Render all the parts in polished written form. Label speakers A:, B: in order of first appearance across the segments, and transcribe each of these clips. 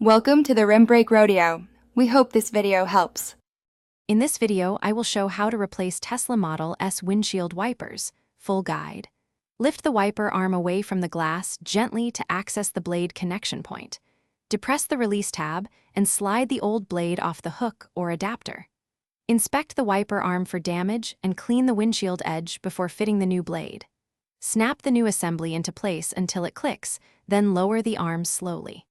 A: Welcome to the Rim Break Rodeo. We hope this video helps.
B: In this video, I will show how to replace Tesla Model S windshield wipers. Full guide. Lift the wiper arm away from the glass gently to access the blade connection point. Depress the release tab and slide the old blade off the hook or adapter. Inspect the wiper arm for damage and clean the windshield edge before fitting the new blade. Snap the new assembly into place until it clicks, then lower the arm slowly.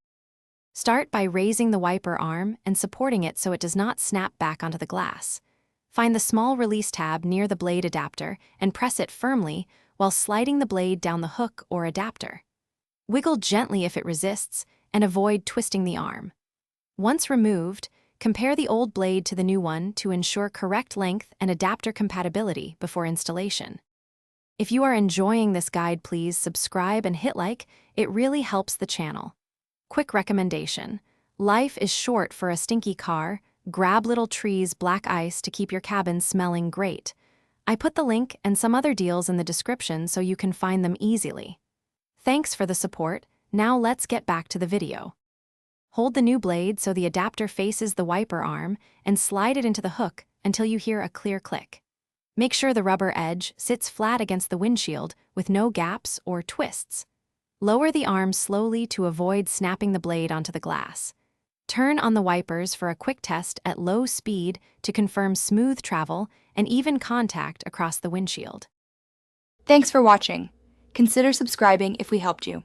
B: Start by raising the wiper arm and supporting it so it does not snap back onto the glass. Find the small release tab near the blade adapter and press it firmly while sliding the blade down the hook or adapter. Wiggle gently if it resists and avoid twisting the arm. Once removed, compare the old blade to the new one to ensure correct length and adapter compatibility before installation. If you are enjoying this guide, please subscribe and hit like. It really helps the channel. Quick recommendation. Life is short for a stinky car. Grab Little Tree's black ice to keep your cabin smelling great. I put the link and some other deals in the description so you can find them easily. Thanks for the support. Now let's get back to the video. Hold the new blade so the adapter faces the wiper arm and slide it into the hook until you hear a clear click. Make sure the rubber edge sits flat against the windshield with no gaps or twists. Lower the arm slowly to avoid snapping the blade onto the glass. Turn on the wipers for a quick test at low speed to confirm smooth travel and even contact across the windshield.
A: Thanks for watching. Consider subscribing if we helped you.